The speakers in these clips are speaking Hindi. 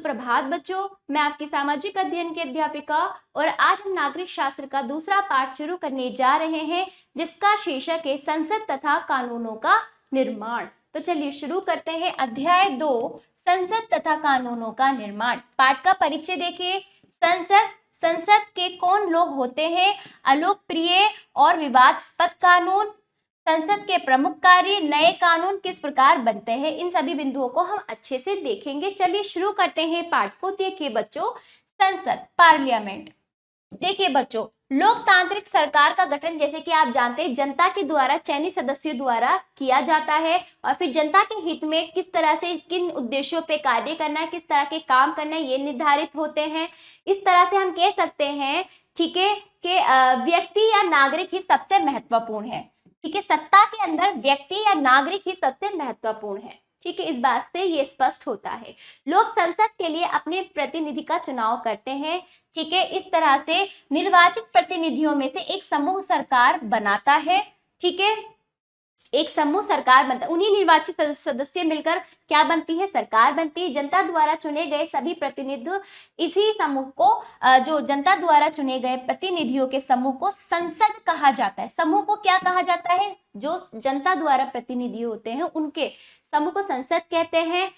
सुप्रभात बच्चों, मैं आपकी सामाजिक अध्ययन की अध्यापिका और आज हम नागरिक शास्त्र का दूसरा पाठ शुरू करने जा रहे हैं जिसका शीर्षक है संसद तथा कानूनों का निर्माण। तो चलिए शुरू करते हैं। अध्याय 2 संसद तथा कानूनों का निर्माण। पाठ का परिचय देखिए। संसद के कौन लोग होते हैं? अलोकप्रिय और विवादास्पद कानून, संसद के प्रमुख कार्य, नए कानून किस प्रकार बनते हैं, इन सभी बिंदुओं को हम अच्छे से देखेंगे। चलिए शुरू करते हैं पाठ को। देखिए बच्चों, संसद पार्लियामेंट। देखिए बच्चों, लोकतांत्रिक सरकार का गठन जैसे कि आप जानते हैं जनता के द्वारा चयनित सदस्यों द्वारा किया जाता है और फिर जनता के हित में किस तरह से किन उद्देश्यों पे कार्य करना है, किस तरह के काम करना है, ये निर्धारित होते हैं। इस तरह से हम कह सकते हैं, ठीक है, कि व्यक्ति या नागरिक ही सबसे महत्वपूर्ण है। ठीक है, सत्ता के अंदर व्यक्ति या नागरिक ही सबसे महत्वपूर्ण है। ठीक है, इस बात से ये स्पष्ट होता है। लोग संसद के लिए अपने प्रतिनिधि का चुनाव करते हैं। ठीक है, इस तरह से निर्वाचित प्रतिनिधियों में से एक समूह सरकार बनाता है। ठीक है, एक समूह सरकार बनता है। उन्हीं निर्वाचित सदस्य मिलकर क्या बनती है? सरकार बनती है। जनता द्वारा चुने गए सभी प्रतिनिधि इसी समूह को, जो जनता द्वारा चुने गए प्रतिनिधियों के समूह को संसद कहा जाता है। समूह को क्या कहा जाता है? जो जनता द्वारा प्रतिनिधि होते हैं उनके समूह को संसद कहते हैं।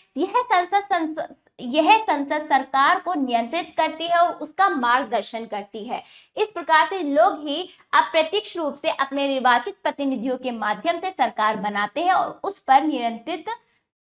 यह संसद सरकार को नियंत्रित करती है और उसका मार्गदर्शन करती है। इस प्रकार से लोग ही अप्रत्यक्ष रूप से अपने निर्वाचित प्रतिनिधियों के माध्यम से सरकार बनाते हैं और उस पर नियंत्रित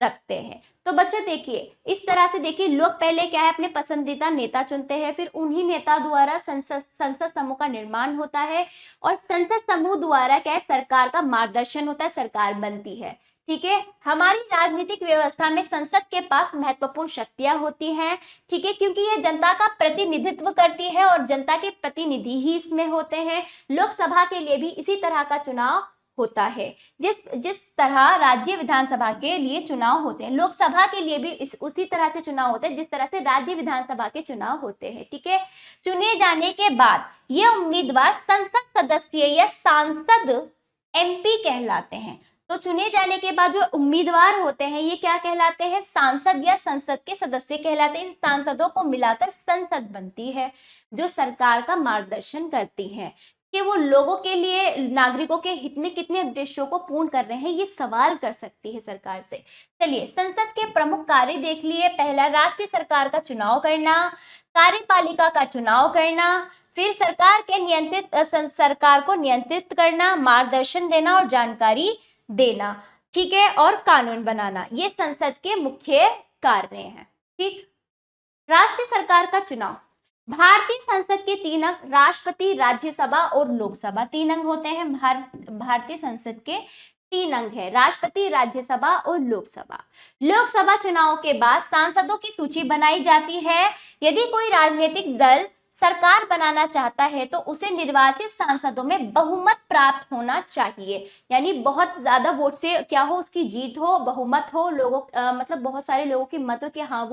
रखते हैं। तो बच्चों देखिए, इस तरह से देखिए, लोग पहले क्या है, अपने पसंदीदा नेता चुनते हैं, फिर उन्हीं नेता द्वारा संसद समूह का निर्माण होता है और संसद समूह द्वारा क्या है, सरकार का मार्गदर्शन होता है, सरकार बनती है। ठीक है, हमारी राजनीतिक व्यवस्था में संसद के पास महत्वपूर्ण शक्तियां होती हैं। ठीक है, क्योंकि यह जनता का प्रतिनिधित्व करती है और जनता के प्रतिनिधि ही इसमें होते हैं। लोकसभा के लिए भी इसी तरह का चुनाव होता है। जिस तरह राज्य विधानसभा के लिए चुनाव होते हैं, लोकसभा के लिए भी उसी तरह से चुनाव होते हैं जिस तरह से राज्य विधानसभा के चुनाव होते हैं। ठीक है, चुने जाने के बाद ये उम्मीदवार संसद सदस्य या सांसद एमपी कहलाते हैं। तो चुने जाने के बाद जो उम्मीदवार होते हैं ये क्या कहलाते हैं? सांसद या संसद के सदस्य कहलाते हैं। इन सांसदों को मिलाकर संसद बनती है जो सरकार का मार्गदर्शन करती है कि वो लोगों के लिए, नागरिकों के हित में कितने उद्देश्यों को पूर्ण कर रहे हैं, ये सवाल कर सकती है सरकार से। चलिए, संसद के प्रमुख कार्य देख लिए। पहला, राष्ट्रीय सरकार का चुनाव करना, कार्यपालिका का चुनाव करना, फिर सरकार को नियंत्रित करना, मार्गदर्शन देना और जानकारी देना। ठीक है, और कानून बनाना, ये संसद के मुख्य कार्य हैं। ठीक, राष्ट्रीय सरकार का चुनाव। भारतीय संसद के 3 अंग, राष्ट्रपति, राज्यसभा और लोकसभा, 3 अंग होते हैं। भारतीय संसद के 3 अंग है, राष्ट्रपति, राज्यसभा और लोकसभा। लोकसभा चुनाव के बाद सांसदों की सूची बनाई जाती है। यदि कोई राजनीतिक दल सरकार बनाना चाहता है तो उसे निर्वाचित सांसदों में बहुमत प्राप्त होना चाहिए, यानी बहुत ज्यादा वोट से क्या हो, उसकी जीत हो, बहुमत हो, मतलब बहुत सारे लोगों की मत हो कि हाँ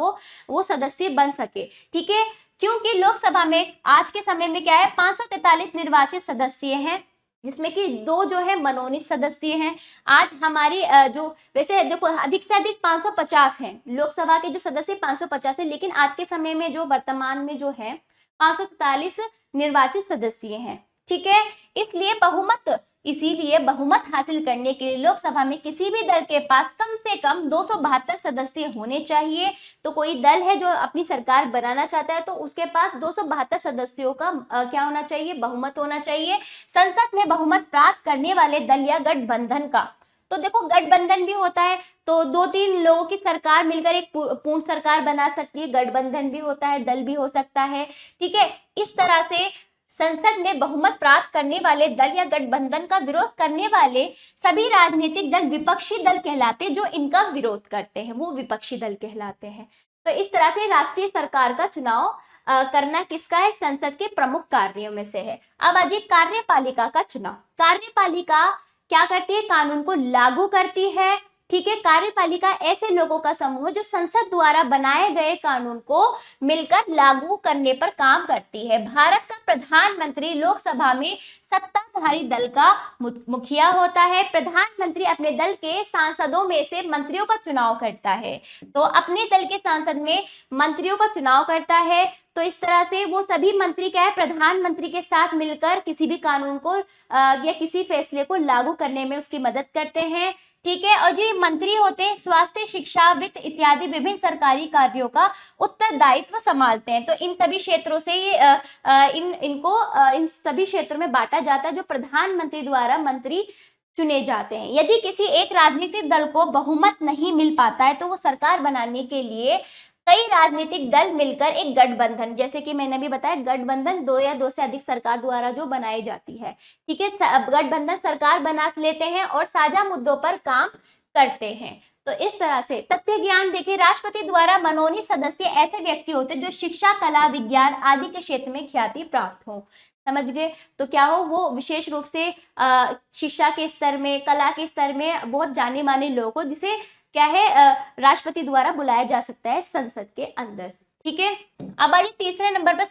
वो सदस्य बन सके। ठीक है, क्योंकि लोकसभा में आज के समय में क्या है, 543 निर्वाचित सदस्य हैं जिसमें कि 2 जो है मनोनीत सदस्य हैं। आज हमारी जो वैसे देखो अधिक से अधिक 550 हैं, लोकसभा के जो सदस्य 550 है, लेकिन आज के समय में जो वर्तमान में जो है 543 निर्वाचित सदस्य हैं। ठीक है, इसीलिए बहुमत हासिल करने के लिए लोकसभा में किसी भी दल के पास कम से कम 272 सदस्य होने चाहिए। तो कोई दल है जो अपनी सरकार बनाना चाहता है तो उसके पास 272 सदस्यों का क्या होना चाहिए? बहुमत होना चाहिए। संसद में बहुमत प्राप्त करने वाले दल या गठबंधन का, तो देखो गठबंधन भी होता है, तो 2-3 लोगों की सरकार मिलकर एक पूर्ण सरकार बना सकती है। गठबंधन भी होता है, दल भी हो सकता है। ठीक है, इस तरह से संसद में बहुमत प्राप्त करने वाले दल या गठबंधन का विरोध करने वाले सभी राजनीतिक दल विपक्षी दल कहलाते हैं। जो इनका विरोध करते हैं वो विपक्षी दल कहलाते हैं। तो इस तरह से राष्ट्रीय सरकार का चुनाव करना किसका है? संसद के प्रमुख कार्यों में से है। अब आ जाइए कार्यपालिका का चुनाव। कार्यपालिका क्या करती है? कानून को लागू करती है, ठीक है। कार्यपालिका ऐसे लोगों का समूह है जो संसद द्वारा बनाए गए कानून को मिलकर लागू करने पर काम करती है। भारत का प्रधानमंत्री लोकसभा में सत्ताधारी दल का मुखिया होता है। प्रधानमंत्री अपने दल के सांसदों में से मंत्रियों का चुनाव करता है। तो अपने दल के सांसद में मंत्रियों का चुनाव करता है। तो इस तरह से वो सभी मंत्री क्या है, प्रधानमंत्री के साथ मिलकर किसी भी कानून को या किसी फैसले को लागू करने में उसकी मदद करते हैं। ठीक है। और जो मंत्री होते हैं स्वास्थ्य, शिक्षा, वित्त इत्यादि विभिन्न सरकारी कार्यों का उत्तरदायित्व संभालते हैं। तो इन सभी क्षेत्रों से ये इन सभी क्षेत्रों में बांटा जाता है जो प्रधानमंत्री द्वारा मंत्री चुने जाते हैं। यदि किसी एक राजनीतिक दल को बहुमत नहीं मिल पाता है तो वो सरकार बनाने के लिए कई राजनीतिक दल मिलकर एक गठबंधन, जैसे कि मैंने भी बताया, गठबंधन दो या दो से अधिक सरकार द्वारा जो बनाई जाती है, ठीक है, गठबंधन सरकार बना लेते हैं और साझा मुद्दों पर काम करते हैं। तो इस तरह से तथ्य ज्ञान देखिए, राष्ट्रपति द्वारा मनोनीत सदस्य ऐसे व्यक्ति होते हैं जो शिक्षा, कला, विज्ञान आदि के क्षेत्र में ख्याति प्राप्त हो। समझ गए? तो क्या हो, वो विशेष रूप से शिक्षा के स्तर में, कला के स्तर में बहुत जाने माने लोग हो, जिसे क्या है राष्ट्रपति द्वारा बुलाया जा सकता है संसद के अंदर। ठीक है। अब आइए तीसरे नंबर पर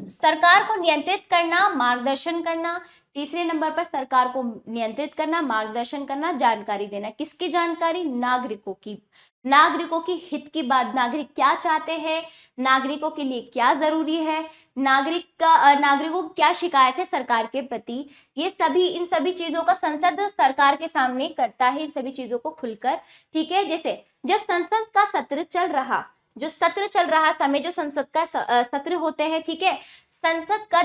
सरकार को नियंत्रित करना, मार्गदर्शन करना। तीसरे नंबर पर सरकार को नियंत्रित करना, मार्गदर्शन करना, जानकारी देना। किसकी जानकारी? नागरिकों की। नागरिकों की हित की बात, नागरिक क्या चाहते हैं, नागरिकों के लिए क्या जरूरी है, नागरिकों को क्या शिकायत है सरकार के प्रति, ये सभी, इन सभी चीजों का संसद सरकार के सामने करता है, इन सभी चीजों को खुलकर। ठीक है। जैसे जब संसद का सत्र चल रहा, समय जो संसद का सत्र होते हैं, ठीक है, संसद का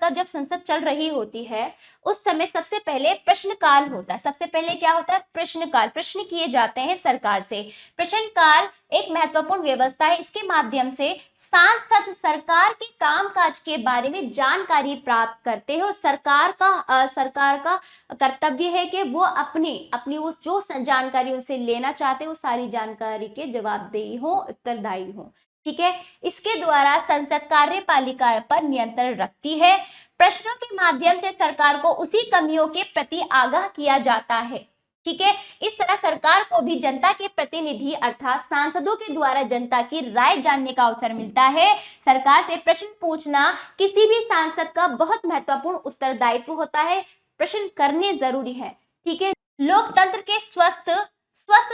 जब संसद चल रही होती है उस समय सबसे पहले प्रश्नकाल होता है। सबसे पहले क्या होता है? प्रश्नकाल। प्रश्न किए जाते हैं सरकार से। प्रश्नकाल एक महत्वपूर्ण व्यवस्था है। इसके माध्यम से सांसद सरकार के कामकाज के बारे में जानकारी प्राप्त करते हैं और सरकार का कर्तव्य है कि वो अपनी वो जो जानकारी उनसे लेना चाहते हैं वो सारी जानकारी के जवाबदेही हो, उत्तरदायी हो। ठीक है। इसके द्वारा संसद कार्यपालिका पर नियंत्रण रखती है। प्रश्नों के माध्यम से सरकार को उसी कमियों के प्रति आगाह किया जाता है। ठीक है। इस तरह सरकार को भी जनता के प्रतिनिधि अर्थात सांसदों के द्वारा जनता की राय जानने का अवसर मिलता है। सरकार से प्रश्न पूछना किसी भी सांसद का बहुत महत्वपूर्ण उत्तरदायित्व होता है। प्रश्न करने जरूरी है। ठीक है। लोकतंत्र के स्वस्थ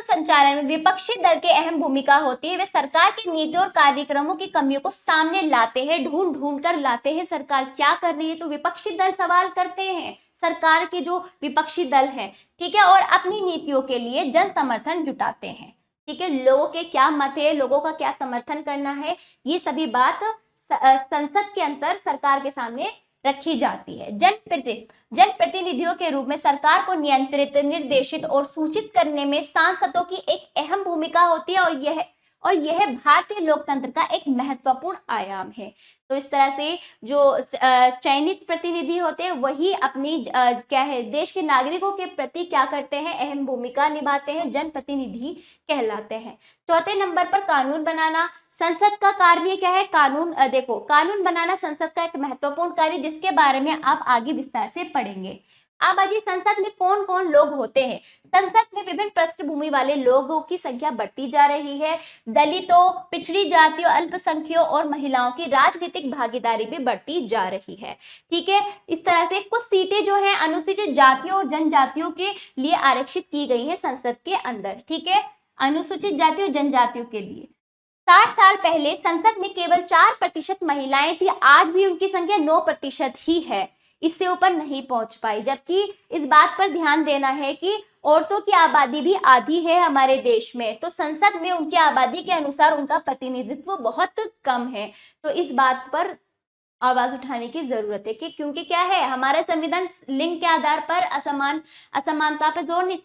संचालन में विपक्षी दल की अहम भूमिका होती है। वे सरकार की नीतियों और कार्यक्रमों की कमियों को सामने लाते हैं, ढूंढ कर लाते हैं। सरकार क्या कर रही है तो विपक्षी दल सवाल करते हैं, सरकार के जो विपक्षी दल हैं, ठीक है, और अपनी नीतियों के लिए जन समर्थन जुटाते हैं। ठीक है। लोगों के क्या मत है, लोगों का क्या समर्थन करना है, ये सभी बात संसद के अंदर सरकार के सामने रखी जाती है। जनप्रतिनिधियों के रूप में सरकार को नियंत्रित, निर्देशित और सूचित करने में सांसदों की एक अहम भूमिका होती है और यह भारतीय लोकतंत्र का एक महत्वपूर्ण आयाम है। तो इस तरह से जो चयनित प्रतिनिधि होते हैं वही अपनी क्या है, देश के नागरिकों के प्रति क्या करते हैं, अहम भूमिका निभाते हैं, जनप्रतिनिधि कहलाते हैं। चौथे नंबर पर कानून बनाना। संसद का कार्य क्या है? कानून बनाना संसद का एक महत्वपूर्ण कार्य, जिसके बारे में आप आगे विस्तार से पढ़ेंगे। अब आइए, संसद में कौन कौन लोग होते हैं? संसद में विभिन्न पृष्ठभूमि वाले लोगों की संख्या बढ़ती जा रही है। दलितों, पिछड़ी जातियों, अल्पसंख्यकों और महिलाओं की राजनीतिक भागीदारी भी बढ़ती जा रही है। ठीक है। इस तरह से कुछ सीटें जो हैं अनुसूचित जातियों और जनजातियों के लिए आरक्षित की गई है संसद के अंदर। ठीक है। अनुसूचित जाति और जनजातियों के लिए 60 साल पहले संसद में केवल 4% महिलाएं थी। आज भी उनकी संख्या 9% ही है, इससे ऊपर नहीं पहुंच पाई। जबकि इस बात पर ध्यान देना है कि औरतों की आबादी भी आधी है हमारे देश में, तो संसद में उनकी आबादी के अनुसार उनका प्रतिनिधित्व बहुत कम है। तो इस बात पर आवाज उठाने की जरूरत है कि क्योंकि क्या है, हमारा संविधान लिंग के आधार पर असमानता पर जोर नहीं,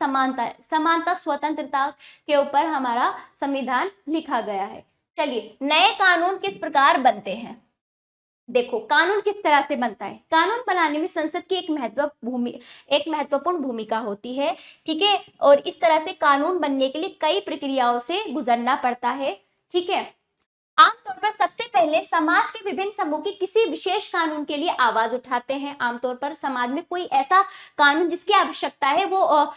समानता स्वतंत्रता के ऊपर हमारा संविधान लिखा गया है। चलिए, नए कानून किस प्रकार बनते हैं? देखो, कानून किस तरह से बनता है। कानून बनाने में संसद की एक महत्वपूर्ण भूमिका होती है। ठीक है। और इस तरह से कानून बनने के लिए कई प्रक्रियाओं से गुजरना पड़ता है। ठीक है। आमतौर पर सबसे पहले समाज के विभिन्न समूह की किसी विशेष कानून के लिए आवाज उठाते हैं। आमतौर पर समाज में कोई ऐसा कानून जिसकी आवश्यकता है, वो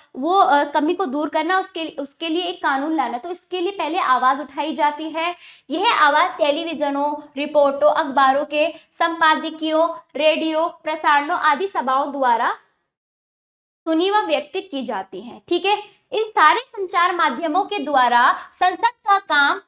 कमी को दूर करना, उसके उसके लिए एक कानून लाना, तो इसके लिए पहले आवाज उठाई जाती है। यह आवाज टेलीविजनों, रिपोर्टों, अखबारों के संपादकीयों, रेडियो प्रसारणों आदि सभाओं द्वारा सुनी व व्यक्त की जाती हैं। ठीक है, इन सारे संचार माध्यमों के द्वारा संसद का काम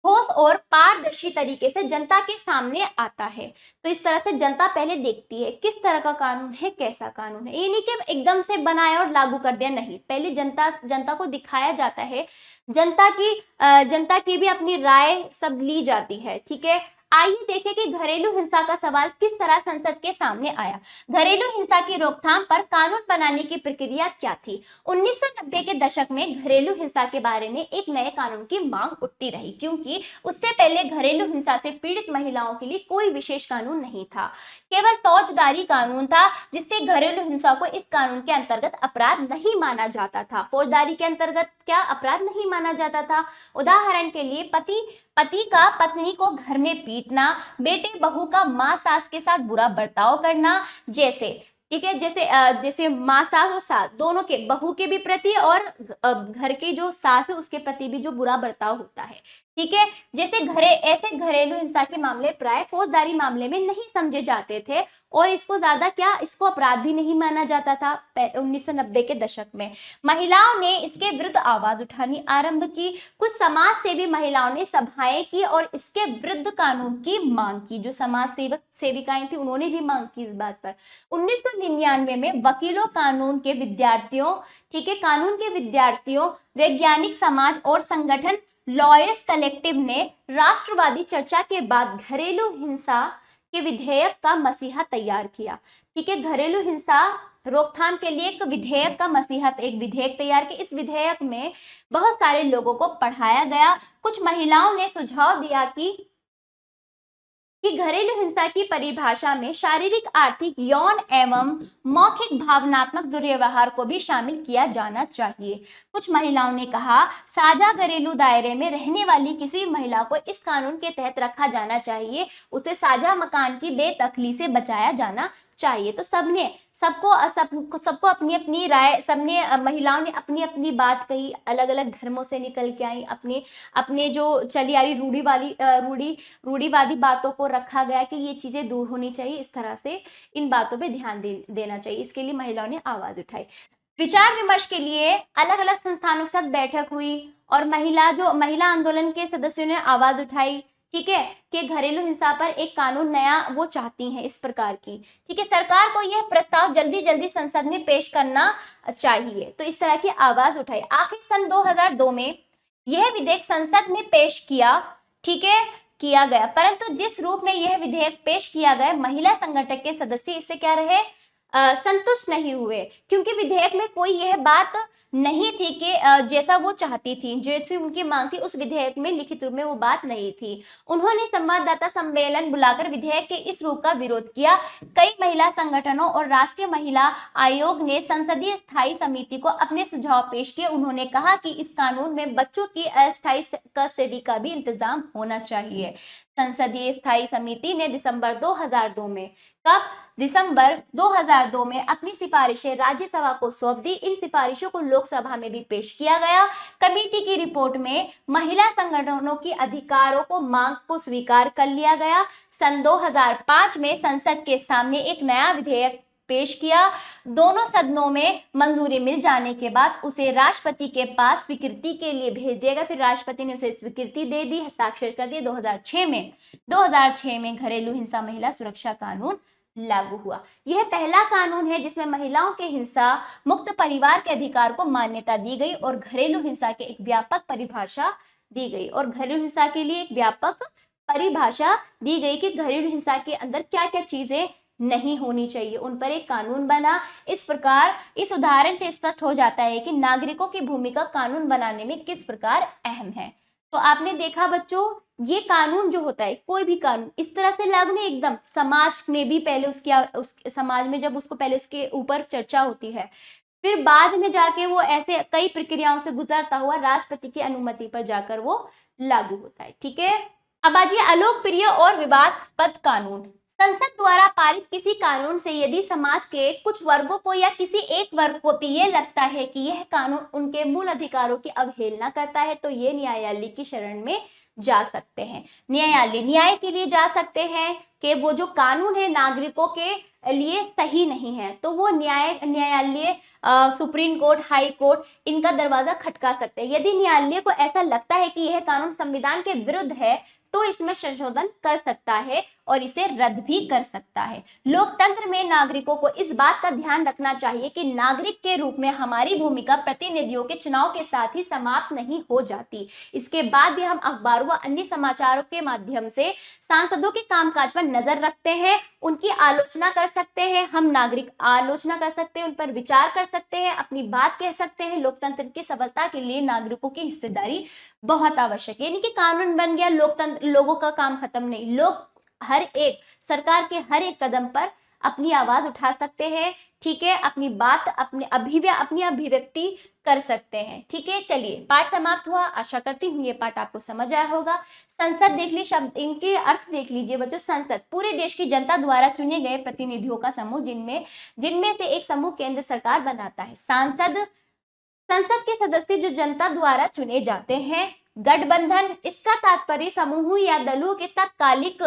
ठोस और पारदर्शी तरीके से जनता के सामने आता है। तो इस तरह से जनता पहले देखती है किस तरह का कानून है, कैसा कानून है। ये नहीं कि एकदम से बनाया और लागू कर दिया, नहीं, पहले जनता को दिखाया जाता है। जनता की भी अपनी राय सब ली जाती है। ठीक है, आइए देखें कि घरेलू हिंसा का सवाल किस तरह संसद के सामने आया। घरेलू हिंसा की रोकथाम पर कानून बनाने की प्रक्रिया क्या थी। 1990 के दशक में घरेलू हिंसा के बारे में एक नए कानून की मांग उठती रही, क्योंकि उससे पहले घरेलू हिंसा से पीड़ित महिलाओं के लिए कोई विशेष कानून नहीं था, केवल फौजदारी कानून था, जिससे घरेलू हिंसा को इस कानून के अंतर्गत अपराध नहीं माना जाता था। फौजदारी के अंतर्गत क्या अपराध नहीं माना जाता था। उदाहरण के लिए पति का पत्नी को घर में पीटना, बेटे बहू का मां सास के साथ बुरा बर्ताव करना, जैसे, ठीक है, जैसे माँ सास और सास दोनों के, बहू के भी प्रति और घर के जो सास है उसके प्रति भी जो बुरा बर्ताव होता है। ठीक है, ऐसे घरेलू हिंसा के मामले प्राय फौजदारी मामले में नहीं समझे जाते थे और इसको अपराध भी नहीं माना जाता था। 1990 के दशक में महिलाओं ने इसके विरुद्ध आवाज उठानी आरंभ की। कुछ समाज सेवी महिलाओं ने सभाएं की और इसके विरुद्ध कानून की मांग की। जो सेविकाएं थी उन्होंने भी मांग की इस बात पर। 1999 में वकीलों, कानून के विद्यार्थियों, वैज्ञानिक समाज और संगठन लॉयर्स कलेक्टिव ने राष्ट्रवादी चर्चा के बाद घरेलू हिंसा के विधेयक का मसीहा तैयार किया। ठीक है, घरेलू हिंसा रोकथाम के लिए एक विधेयक तैयार किया। इस विधेयक में बहुत सारे लोगों को पढ़ाया गया। कुछ महिलाओं ने सुझाव दिया कि घरेलू हिंसा की परिभाषा में शारीरिक, आर्थिक, यौन एवं मौखिक भावनात्मक दुर्व्यवहार को भी शामिल किया जाना चाहिए। कुछ महिलाओं ने कहा, साझा घरेलू दायरे में रहने वाली किसी महिला को इस कानून के तहत रखा जाना चाहिए, उसे साझा मकान की बेदखली से बचाया जाना चाहिए। तो सबको अपनी अपनी राय, महिलाओं ने अपनी अपनी बात कही, अलग अलग धर्मों से निकल के आई, अपने जो चली आ रही रूढ़िवादी बातों को रखा गया कि ये चीजें दूर होनी चाहिए। इस तरह से इन बातों पे ध्यान देना चाहिए। इसके लिए महिलाओं ने आवाज उठाई। विचार विमर्श के लिए अलग अलग संस्थानों के साथ बैठक हुई और महिला आंदोलन के सदस्यों ने आवाज उठाई। ठीक है, कि घरेलू हिंसा पर एक कानून नया वो चाहती हैं इस प्रकार की। ठीक है, सरकार को यह प्रस्ताव जल्दी संसद में पेश करना चाहिए। तो इस तरह की आवाज उठाई। आखिर सन 2002 में यह विधेयक संसद में पेश किया, ठीक है, किया गया, परंतु जिस रूप में यह विधेयक पेश किया गया, महिला संगठन के सदस्य इससे क्या रहे, संतुष्ट नहीं हुए, क्योंकि विधेयक में कोई यह बात नहीं थी कि जैसा वो चाहती थी, जैसी उनकी मांग थी, उस विधेयक में लिखित रूप में वो बात नहीं थी। उन्होंने संवाददाता सम्मेलन बुलाकर विधेयक के इस रूप का विरोध किया। कई महिला संगठनों और राष्ट्रीय महिला आयोग ने संसदीय स्थायी समिति को अपने सुझाव पेश किए। उन्होंने कहा कि इस कानून में बच्चों की अस्थायी कस्टडी का भी इंतजाम होना चाहिए। संसदीय स्थायी समिति ने दिसंबर 2002 में अपनी सिफारिशें राज्यसभा को सौंप दी। इन सिफारिशों को लोकसभा में भी पेश किया गया। कमेटी की रिपोर्ट में महिला संगठनों की अधिकारों को मांग को स्वीकार कर लिया गया। सन 2005 में संसद के सामने एक नया विधेयक पेश किया। दोनों सदनों में मंजूरी मिल जाने के बाद उसे राष्ट्रपति के पास स्वीकृति के लिए भेज दिया गया। फिर राष्ट्रपति ने उसे स्वीकृति दे दी, हस्ताक्षर कर दिए 2006 में घरेलू हिंसा महिला सुरक्षा कानून लागू हुआ। यह पहला कानून है जिसमें महिलाओं के हिंसा मुक्त परिवार के अधिकार को मान्यता दी गई और घरेलू हिंसा के एक व्यापक परिभाषा दी गई कि घरेलू हिंसा के अंदर क्या क्या चीजें नहीं होनी चाहिए, उन पर एक कानून बना। इस प्रकार इस उदाहरण से स्पष्ट हो जाता है कि नागरिकों की भूमिका कानून बनाने में किस प्रकार अहम है। तो आपने देखा बच्चों, ये कानून जो होता है, कोई भी कानून इस तरह से लागू नहीं, एकदम समाज में भी पहले समाज में जब उसको पहले उसके ऊपर चर्चा होती है, फिर बाद में जाके वो ऐसे कई प्रक्रियाओं से गुजरता हुआ राष्ट्रपति की अनुमति पर जाकर वो लागू होता है। ठीक है, अब आ जाइए अलोकप्रिय और विवादास्पद कानून। संसद द्वारा पारित किसी कानून से यदि समाज के कुछ वर्गों को या किसी एक वर्ग को भी ये लगता है कि यह कानून उनके मूल अधिकारों की अवहेलना करता है तो ये न्यायालय की शरण में जा सकते हैं। न्याय के लिए जा सकते हैं कि वो जो कानून है नागरिकों के लिए सही नहीं है तो वो न्यायालय सुप्रीम कोर्ट, हाई कोर्ट इनका दरवाजा खटका सकते हैं। यदि न्यायालय को ऐसा लगता है कि यह कानून संविधान के विरुद्ध है तो इसमें संशोधन कर सकता है और इसे रद्द भी कर सकता है। लोकतंत्र में नागरिकों को इस बात का ध्यान रखना चाहिए कि नागरिक के रूप में हमारी भूमिका प्रतिनिधियों के चुनाव के साथ ही समाप्त नहीं हो जाती। इसके बाद भी हम अखबारों व अन्य समाचारों के माध्यम से सांसदों के कामकाज पर नजर रखते हैं, उनकी आलोचना कर सकते हैं, हम नागरिक आलोचना कर सकते हैं, उन पर विचार कर सकते हैं, अपनी बात कह सकते हैं। लोकतंत्र की सफलता के लिए नागरिकों की हिस्सेदारी बहुत आवश्यक है। यानी कि कानून बन गया, लोकतंत्र, लोगों का काम खत्म नहीं। लोग हर एक सरकार के हर एक कदम पर अपनी आवाज उठा सकते हैं, ठीक है, अपनी बात, अपनी अभिव्यक्ति कर सकते हैं, ठीक है। चलिए पाठ समाप्त हुआ। आशा करती हूँ ये पाठ आपको समझ आया होगा। संसद देख लीजिए, शब्द इनके अर्थ देख लीजिए बच्चों। संसद पूरे देश की जनता द्वारा चुने गए प्रतिनिधियों का समूह जिनमें से एक समूह केंद्र सरकार बनाता है। संसद के सदस्य जो जनता द्वारा चुने जाते हैं। गठबंधन, इसका तात्पर्य समूह या दलों के तात्कालिक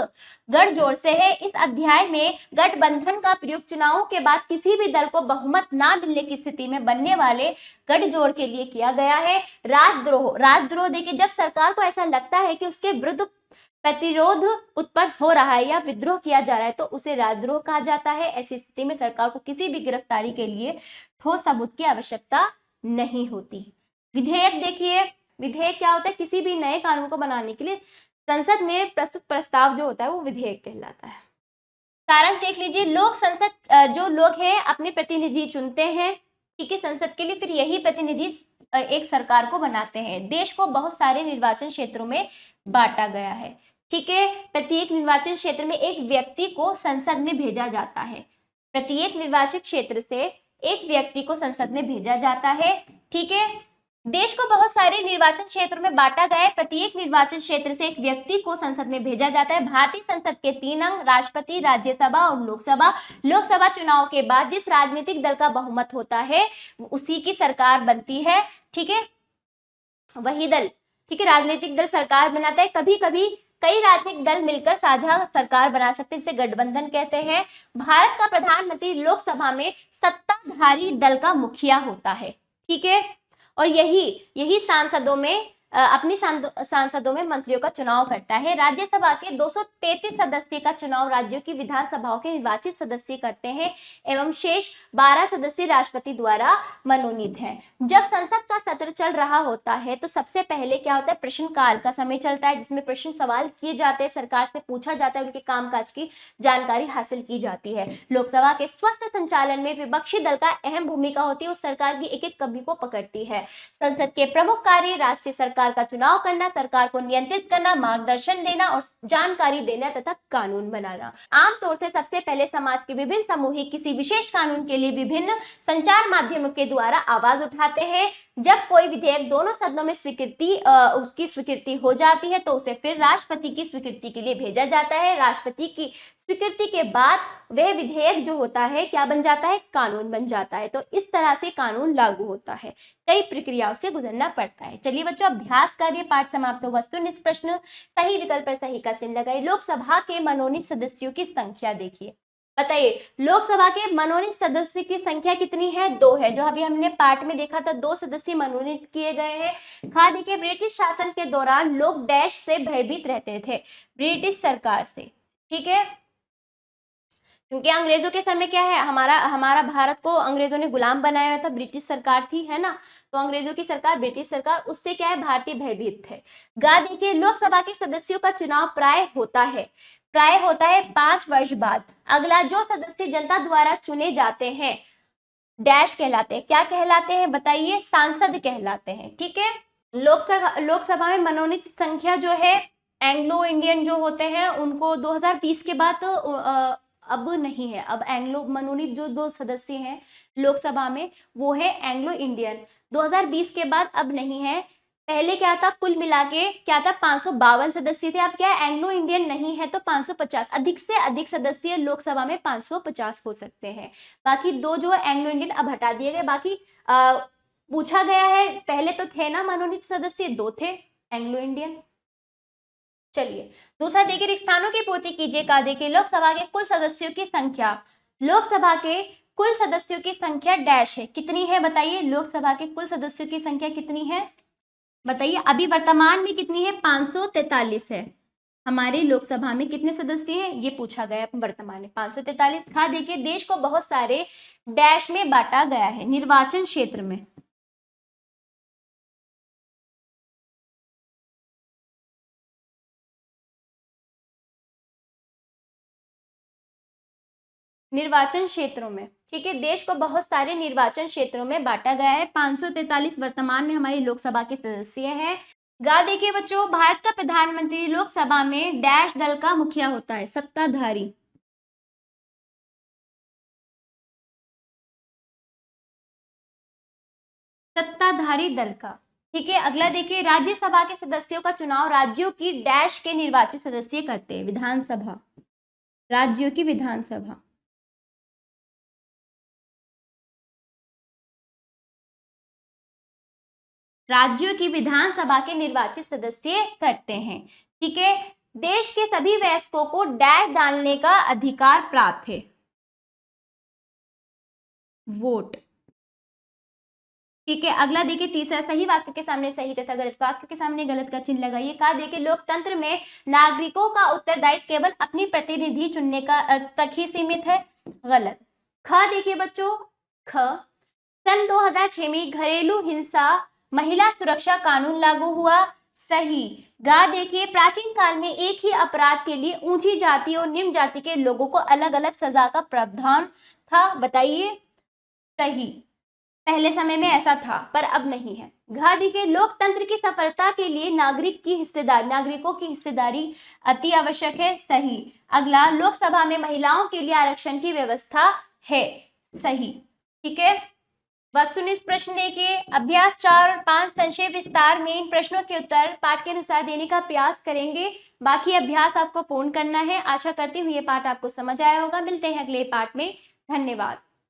गठजोड़ से है। इस अध्याय में गठबंधन का प्रयोग चुनावों के बाद किसी भी दल को बहुमत ना मिलने की स्थिति में बनने वाले गठजोड़ के लिए किया गया है। राजद्रोह देखिए, जब सरकार को ऐसा लगता है कि उसके विरुद्ध प्रतिरोध उत्पन्न हो रहा है या विद्रोह किया जा रहा है तो उसे राजद्रोह कहा जाता है। ऐसी स्थिति में सरकार को किसी भी गिरफ्तारी के लिए ठोस सबूत की आवश्यकता नहीं होती। विधेयक देखिए, विधेयक क्या होता है? किसी भी नए कानून को बनाने के लिए संसद में प्रस्तुत प्रस्ताव जो होता है वो विधेयक कहलाता है। सारांश देख लीजिए, जो लोग हैं अपने प्रतिनिधि चुनते हैं, ठीक है, संसद के लिए। फिर यही प्रतिनिधि एक सरकार को बनाते हैं। देश को बहुत सारे निर्वाचन क्षेत्रों में बांटा गया है, ठीक है। प्रत्येक निर्वाचन क्षेत्र में एक व्यक्ति को संसद में भेजा जाता है। प्रत्येक निर्वाचन क्षेत्र से एक व्यक्ति को संसद में भेजा जाता है, ठीक है। देश को बहुत सारे निर्वाचन क्षेत्र में बांटा गया है। प्रत्येक निर्वाचन क्षेत्र से एक व्यक्ति को संसद में भेजा जाता है। भारतीय संसद के 3 अंग, राष्ट्रपति, राज्यसभा और लोकसभा। लोकसभा चुनाव के बाद जिस राजनीतिक दल का बहुमत होता है उसी की सरकार बनती है, ठीक है। वही दल, ठीक है, राजनीतिक दल सरकार बनाता है। कभी कभी कई राजनीतिक दल मिलकर साझा सरकार बना सकते हैं, जिसे गठबंधन कहते हैं। भारत का प्रधानमंत्री लोकसभा में सत्ताधारी दल का मुखिया होता है, ठीक है। और यही अपनी सांसदों में मंत्रियों का चुनाव करता है। राज्यसभा के 233 सदस्य का चुनाव राज्यों की विधानसभाओं के निर्वाचित सदस्य करते हैं एवं शेष 12 सदस्य राष्ट्रपति द्वारा मनोनीत हैं। जब संसद का सत्र चल रहा होता है तो सबसे पहले क्या होता है? प्रश्नकाल का समय चलता है, जिसमें प्रश्न सवाल किए जाते हैं, सरकार से पूछा जाता है, उनके कामकाज की जानकारी हासिल की जाती है। लोकसभा के स्वस्थ संचालन में विपक्षी दल का अहम भूमिका होती है, उस सरकार की एक एक कमी को पकड़ती है। संसद के प्रमुख कार्य राष्ट्रीय सरकार का चुनाव करना, सरकार को नियंत्रित करना, मार्गदर्शन देना और जानकारी देना तथा कानून बनाना। आमतौर से सबसे पहले समाज के विभिन्न समूह किसी विशेष कानून के लिए विभिन्न संचार माध्यमों के द्वारा आवाज उठाते हैं। जब कोई विधेयक दोनों सदनों में उसकी स्वीकृति हो जाती है तो उसे फिर राष्ट्रपति की स्वीकृति के लिए भेजा जाता है। राष्ट्रपति की स्वीकृति के बाद वह विधेयक जो होता है क्या बन जाता है? कानून बन जाता है। तो इस तरह से कानून लागू होता है, कई प्रक्रियाओं से गुजरना पड़ता है। चलिए बच्चों, अभ्यास कार्य पाठ समाप्त हो। वस्तुनिष्ठ प्रश्न, सही विकल्प पर सही का चिन्ह लगाइए। लोकसभा के मनोनीत सदस्यों की संख्या देखिए, बताइए लोकसभा के मनोनीत सदस्यों की संख्या कितनी है? 2 है। जो अभी हमने पाठ में देखा था, 2 सदस्य मनोनीत किए गए हैं। खा देखिए, ब्रिटिश शासन के दौरान लोग डैश से भयभीत रहते थे, ब्रिटिश सरकार से, ठीक है, क्योंकि अंग्रेजों के समय क्या है, हमारा भारत को अंग्रेजों ने गुलाम बनाया हुआ था, ब्रिटिश सरकार थी, है ना। तो अंग्रेजों की सरकार, ब्रिटिश सरकार, उससे क्या है, भारतीय भयभीत थे। गा देखिए, लोकसभा के सदस्यों का चुनाव प्राय होता है 5 वर्ष बाद। अगला, जो सदस्य जनता द्वारा चुने जाते हैं डैश कहलाते हैं। क्या कहलाते हैं बताइए? सांसद कहलाते हैं, ठीक है। लोकसभा में मनोनीत संख्या जो है, एंग्लो इंडियन जो होते हैं उनको 2020 के बाद अब नहीं है। अब एंग्लो मनोनीत जो 2 सदस्य हैं लोकसभा में वो है एंग्लो इंडियन। 2020 के बाद अब नहीं है। पहले क्या था, कुल मिला के क्या था, 552 सदस्य थे। अब क्या है, एंग्लो इंडियन नहीं है तो 550, अधिक से अधिक सदस्य लोकसभा में 550 हो सकते हैं। बाकी दो जो एंग्लो इंडियन अब हटा दिए गए। बाकी पूछा गया है, पहले तो थे ना मनोनीत सदस्य, दो थे एंग्लो इंडियन। चलिए दूसरा देखिए, रिक्त स्थानों की पूर्ति कीजिए। का देखिए, लोकसभा के कुल सदस्यों की संख्या, लोकसभा के कुल सदस्यों की संख्या डैश है, कितनी है बताइए, लोकसभा के कुल सदस्यों की संख्या कितनी है बताइए। अभी वर्तमान में कितनी है, 543 है। हमारे लोकसभा में कितने सदस्य हैं ये पूछा गया है, वर्तमान में 543। हाँ देखिए, देश को बहुत सारे डैश में बांटा गया है, निर्वाचन क्षेत्र में। निर्वाचन क्षेत्रों में, ठीक है, देश को बहुत सारे निर्वाचन क्षेत्रों में बांटा गया है। 543 वर्तमान में हमारी लोकसभा के सदस्य हैं। गा देखिए बच्चों, भारत का प्रधानमंत्री लोकसभा में डैश दल का मुखिया होता है, सत्ताधारी। सत्ताधारी दल का, ठीक है। अगला देखिए, राज्यसभा के सदस्यों का चुनाव राज्यों की डैश के निर्वाचित सदस्य करते हैं, विधानसभा, राज्यों की विधानसभा। राज्यों की विधानसभा के निर्वाचित सदस्य करते हैं, ठीक है। देश के सभी वयस्कों को डैश डालने का अधिकार प्राप्त है, वोट, ठीक है। अगला देखिए, तीसरा, सही वाक्य के सामने सही तथा गलत वाक्य के सामने गलत का चिन्ह लगाइए। कहा देखिए, लोकतंत्र में नागरिकों का उत्तरदायित्व केवल अपनी प्रतिनिधि चुनने का तक ही सीमित है, गलत। ख देखिए बच्चों, ख, सन 2006 में घरेलू हिंसा महिला सुरक्षा कानून लागू हुआ, सही। गा देखिए, प्राचीन काल में एक ही अपराध के लिए ऊंची जाति और निम्न जाति के लोगों को अलग अलग सजा का प्रावधान था, बताइए, सही। पहले समय में ऐसा था पर अब नहीं है। घ देखिए, लोकतंत्र की सफलता के लिए नागरिकों की हिस्सेदारी अति आवश्यक है, सही। अगला, लोकसभा में महिलाओं के लिए आरक्षण की व्यवस्था है, सही, ठीक है। वस्तुनिष्ठ प्रश्न देखिए, अभ्यास 4 और 5 संक्षेप विस्तार में इन प्रश्नों के उत्तर पाठ के अनुसार देने का प्रयास करेंगे। बाकी अभ्यास आपको पूर्ण करना है। आशा करती हूँ ये पाठ आपको समझ आया होगा। मिलते हैं अगले पाठ में, धन्यवाद।